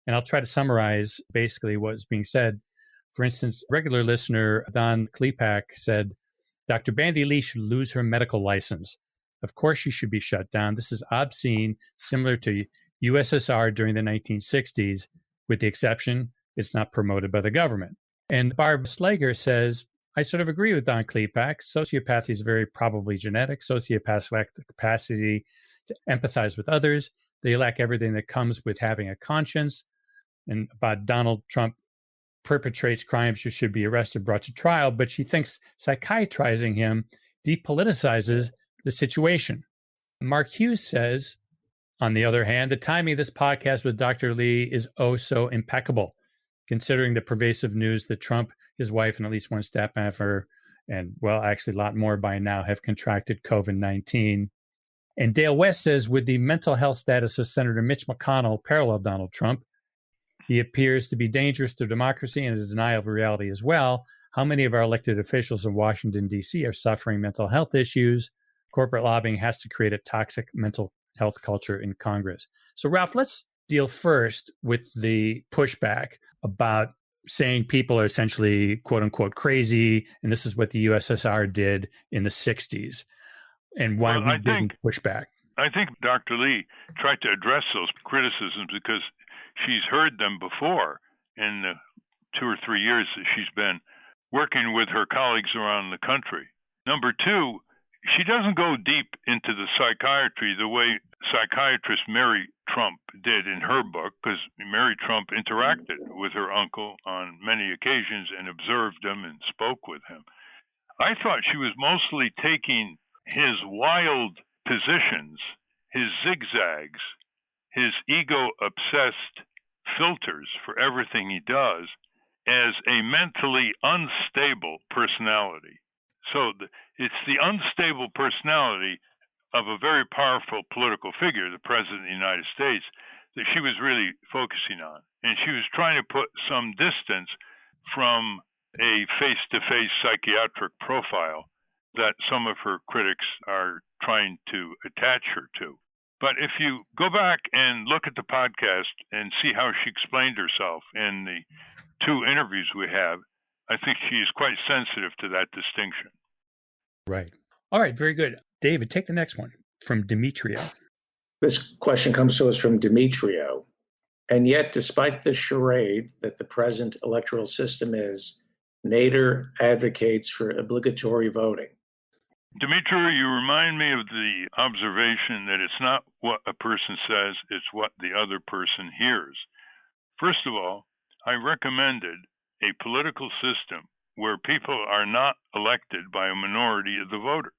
And I'll try to summarize basically what was being said. For instance, regular listener Don Klepak said, Dr. Bandy Lee should lose her medical license. Of course, she should be shut down. This is obscene, similar to USSR during the 1960s, with the exception it's not promoted by the government. And Barb Slager says, I sort of agree with Don Klepak. Sociopathy is very probably genetic. Sociopaths lack the capacity to empathize with others. They lack everything that comes with having a conscience. And about Donald Trump perpetrates crimes, she should be arrested, brought to trial, but she thinks psychiatrizing him depoliticizes the situation. Mark Hughes says, on the other hand, the timing of this podcast with Dr. Lee is oh so impeccable, considering the pervasive news that Trump, his wife, and at least one staff member, and well, actually a lot more by now, have contracted COVID-19. And Dale West says, with the mental health status of Senator Mitch McConnell parallel Donald Trump, he appears to be dangerous to democracy and is a denial of reality as well. How many of our elected officials in Washington, D.C. are suffering mental health issues? Corporate lobbying has to create a toxic mental health culture in Congress. So, Ralph, let's deal first with the pushback about saying people are essentially, quote unquote, crazy, and this is what the USSR did in the 60s, and why we didn't push back. I think Dr. Lee tried to address those criticisms because she's heard them before in the 2 or 3 years that she's been working with her colleagues around the country. Number two, she doesn't go deep into the psychiatry the way psychiatrist Mary Trump did in her book, because Mary Trump interacted with her uncle on many occasions and observed him and spoke with him. I thought she was mostly taking his wild positions, his zigzags, his ego-obsessed filters for everything he does as a mentally unstable personality. So it's the unstable personality of a very powerful political figure, the President of the United States, that she was really focusing on. And she was trying to put some distance from a face-to-face psychiatric profile that some of her critics are trying to attach her to. But if you go back and look at the podcast and see how she explained herself in the 2 interviews we have, I think she is quite sensitive to that distinction. Right. All right, very good. David, take the next one from Demetrio. This question comes to us from Demetrio. And yet, despite the charade that the present electoral system is, Nader advocates for obligatory voting. Dimitri, you remind me of the observation that it's not what a person says, it's what the other person hears. First of all, I recommended a political system where people are not elected by a minority of the voters.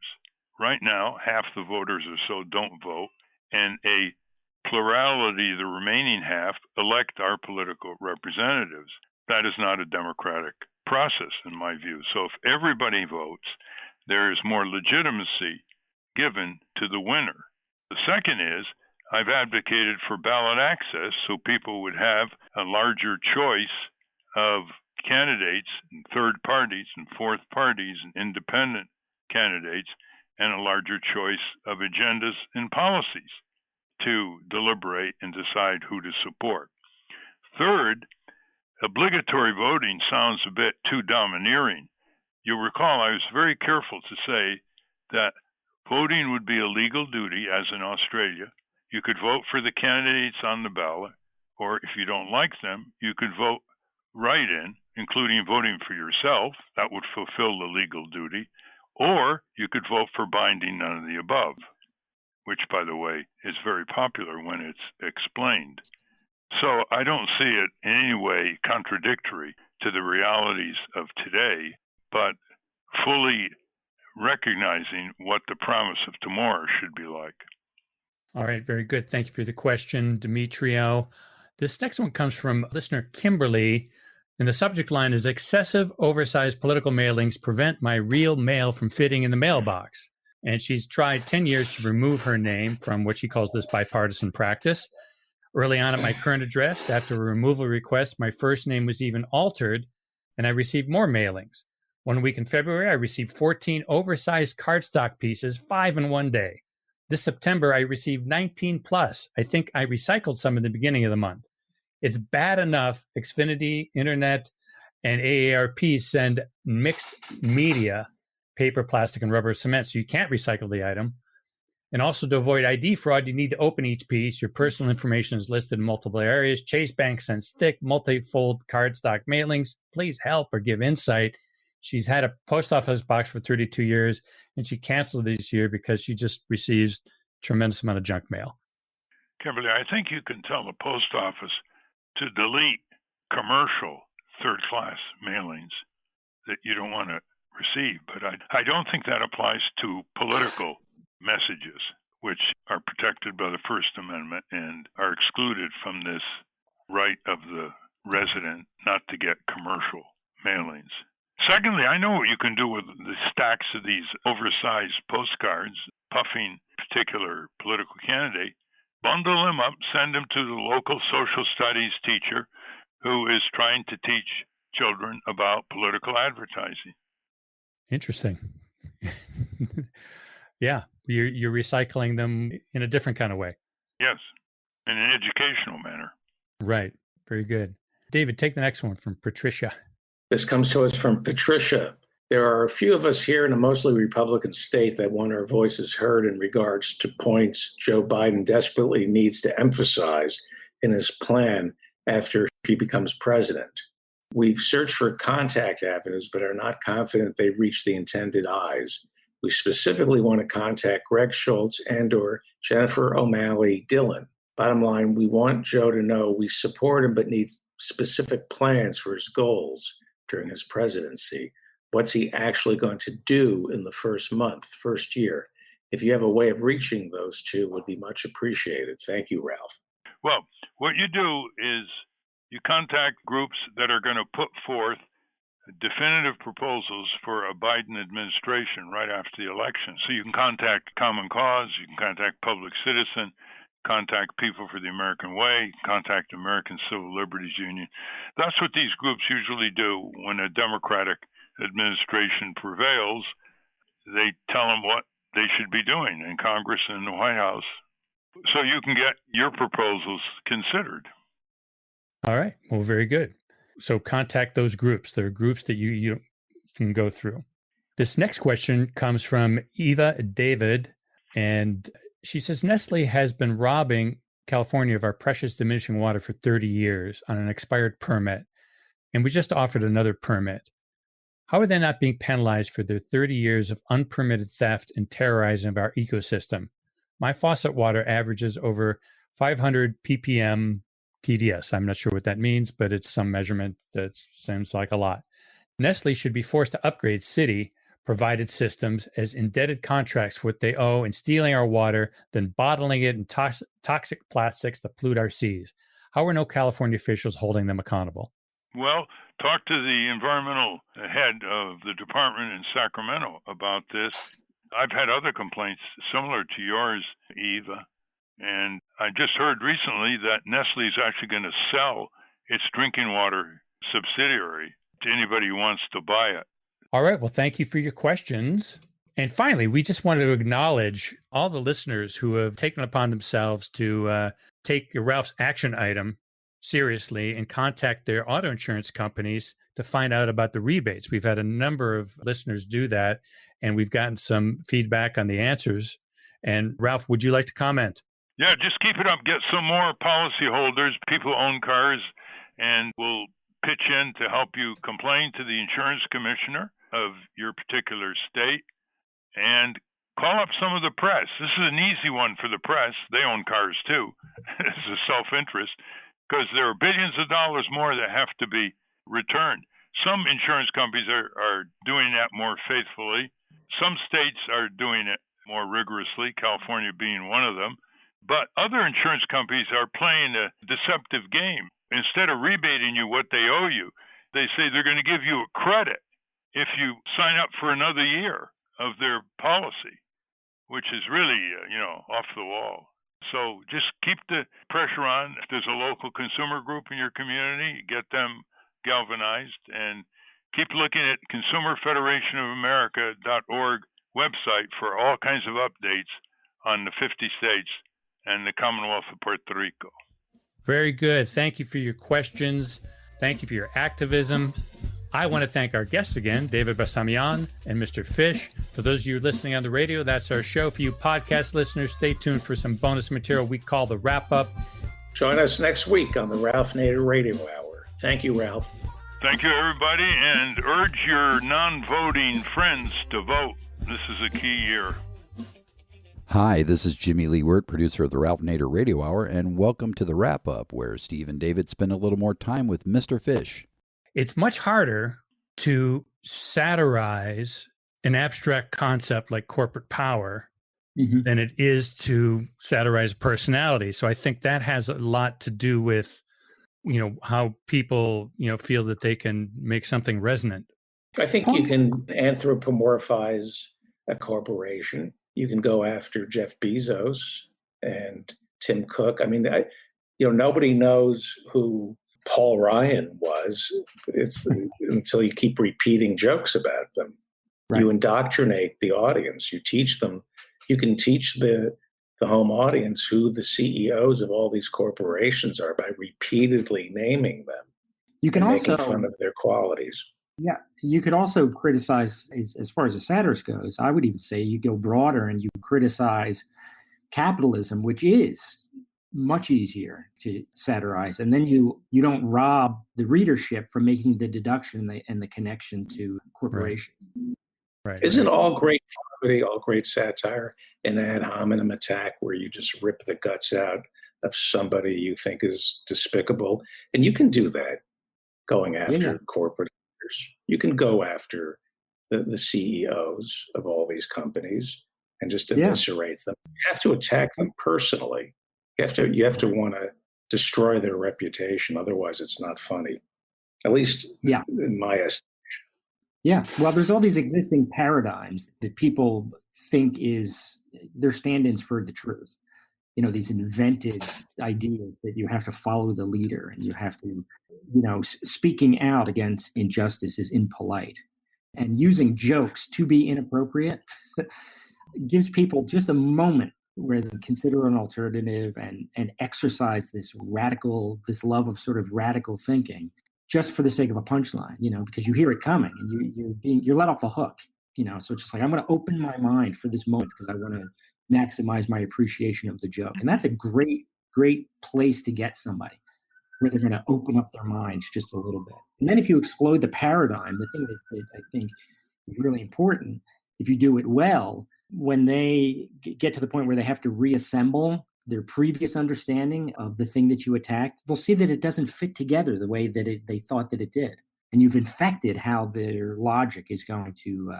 Right now, half the voters or so don't vote, and a plurality, the remaining half, elect our political representatives. That is not a democratic process, in my view. So if everybody votes, there is more legitimacy given to the winner. The second is, I've advocated for ballot access so people would have a larger choice of candidates and third parties and fourth parties and independent candidates, and a larger choice of agendas and policies to deliberate and decide who to support. Third, obligatory voting sounds a bit too domineering. You'll recall I was very careful to say that voting would be a legal duty, as in Australia. You could vote for the candidates on the ballot, or if you don't like them, you could vote write-in, including voting for yourself. That would fulfill the legal duty. Or you could vote for binding none of the above, which, by the way, is very popular when it's explained. So I don't see it in any way contradictory to the realities of today, but fully recognizing what the promise of tomorrow should be like. All right, very good. Thank you for the question, Demetrio. This next one comes from listener Kimberly, and the subject line is excessive, oversized political mailings prevent my real mail from fitting in the mailbox. And she's tried 10 years to remove her name from what she calls this bipartisan practice. Early on at my current address, after a removal request, my first name was even altered, and I received more mailings. 1 week in February, I received 14 oversized cardstock pieces, 5 in one day. This September, I received 19 plus. I think I recycled some in the beginning of the month. It's bad enough Xfinity, Internet, and AARP send mixed media, paper, plastic, and rubber cement, so you can't recycle the item. And also to avoid ID fraud, you need to open each piece. Your personal information is listed in multiple areas. Chase Bank sends thick, multi-fold cardstock mailings. Please help or give insight. She's had a post office box for 32 years, and she canceled this year because she just receives a tremendous amount of junk mail. Kimberly, I think you can tell the post office to delete commercial third-class mailings that you don't want to receive. But I don't think that applies to political messages, which are protected by the First Amendment and are excluded from this right of the resident not to get commercial mailings. Secondly, I know what you can do with the stacks of these oversized postcards, puffing particular political candidate. Bundle them up, send them to the local social studies teacher who is trying to teach children about political advertising. Interesting. Yeah, you're recycling them in a different kind of way. Yes, in an educational manner. Right. Very good. David, take the next one from Patricia. This comes to us from Patricia. There are a few of us here in a mostly Republican state that want our voices heard in regards to points Joe Biden desperately needs to emphasize in his plan after he becomes president. We've searched for contact avenues, but are not confident they reach the intended eyes. We specifically want to contact Greg Schultz and/or Jennifer O'Malley Dillon. Bottom line, we want Joe to know we support him, but need specific plans for his goals during his presidency. What's he actually going to do in the first month, first year? If you have a way of reaching those two, would be much appreciated. Thank you, Ralph. Well, what you do is you contact groups that are going to put forth definitive proposals for a Biden administration right after the election. So you can contact Common Cause, you can contact Public Citizen, contact People for the American Way, contact American Civil Liberties Union. That's what these groups usually do when a Democratic administration prevails. They tell them what they should be doing in Congress and in the White House, so you can get your proposals considered. All right. Well, very good. So contact those groups. There are groups that you can go through. This next question comes from Eva David, and she says, Nestle has been robbing California of our precious diminishing water for 30 years on an expired permit, and we just offered another permit. How are they not being penalized for their 30 years of unpermitted theft and terrorizing of our ecosystem? My faucet water averages over 500 ppm TDS. I'm not sure what that means, but it's some measurement that seems like a lot. Nestle should be forced to upgrade city provided systems as indebted contracts for what they owe and stealing our water, then bottling it in toxic plastics that pollute our seas. How are no California officials holding them accountable? Well, talk to the environmental head of the department in Sacramento about this. I've had other complaints similar to yours, Eva, and I just heard recently that Nestle is actually going to sell its drinking water subsidiary to anybody who wants to buy it. All right. Well, thank you for your questions. And finally, we just wanted to acknowledge all the listeners who have taken upon themselves to take Ralph's action item seriously and contact their auto insurance companies to find out about the rebates. We've had a number of listeners do that, and we've gotten some feedback on the answers. And Ralph, would you like to comment? Yeah, just keep it up. Get some more policyholders, people who own cars, and we'll pitch in to help you complain to the insurance commissioner of your particular state and call up some of the press. This is an easy one for the press. They own cars too. It's a self-interest because there are billions of dollars more that have to be returned. Some insurance companies are doing that more faithfully. Some states are doing it more rigorously, California being one of them. But other insurance companies are playing a deceptive game. Instead of rebating you what they owe you, they say they're going to give you a credit if you sign up for another year of their policy, which is really, off the wall. So just keep the pressure on. If there's a local consumer group in your community, get them galvanized, and keep looking at consumerfederationofamerica.org website for all kinds of updates on the 50 states and the Commonwealth of Puerto Rico. Very good. Thank you for your questions. Thank you for your activism. I want to thank our guests again, David Barsamian and Mr. Fish. For those of you listening on the radio, that's our show. For you podcast listeners, stay tuned for some bonus material we call the Wrap-Up. Join us next week on the Ralph Nader Radio Hour. Thank you, Ralph. Thank you, everybody, and urge your non-voting friends to vote. This is a key year. Hi, this is Jimmy Lee Wirt, producer of the Ralph Nader Radio Hour, and welcome to the Wrap-Up, where Steve and David spend a little more time with Mr. Fish. It's much harder to satirize an abstract concept like corporate power than it is to satirize personality. So I think that has a lot to do with, how people, feel that they can make something resonant. I think you can anthropomorphize a corporation. You can go after Jeff Bezos and Tim Cook. I mean, nobody knows who Paul Ryan was. Until you keep repeating jokes about them. Right. You indoctrinate the audience. You teach them. You can teach the home audience who the CEOs of all these corporations are by repeatedly naming them. You can also making fun of their qualities. Yeah, you could also criticize, as far as the satirist goes, I would even say you go broader and you criticize capitalism, which is much easier to satirize. And then you don't rob the readership from making the deduction and the connection to corporations. Right. Isn't all great comedy, all great satire an ad hominem attack where you just rip the guts out of somebody you think is despicable? And you can do that going after corporate leaders. You can go after the CEOs of all these companies and just eviscerate them. You have to attack them personally. You have to want to destroy their reputation. Otherwise, it's not funny. At least in my estimation. Yeah. Well, there's all these existing paradigms that people think they're stand-ins for the truth. These invented ideas that you have to follow the leader and you have to, speaking out against injustice is impolite. And using jokes to be inappropriate gives people just a moment where they consider an alternative and exercise this love of sort of radical thinking just for the sake of a punchline, because you hear it coming and you're let off the hook. So it's just like, I'm going to open my mind for this moment because I want to maximize my appreciation of the joke. And that's a great, great place to get somebody where they're going to open up their minds just a little bit. And then if you explode the paradigm, the thing that I think is really important, if you do it well, when they get to the point where they have to reassemble their previous understanding of the thing that you attacked, they'll see that it doesn't fit together the way that they thought that it did. And you've infected how their logic is going to,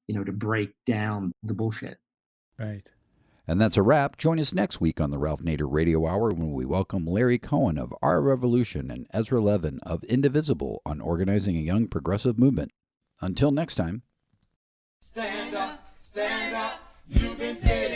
to break down the bullshit. Right. And that's a wrap. Join us next week on the Ralph Nader Radio Hour when we welcome Larry Cohen of Our Revolution and Ezra Levin of Indivisible on organizing a young progressive movement. Until next time. Stand up, you've been sitting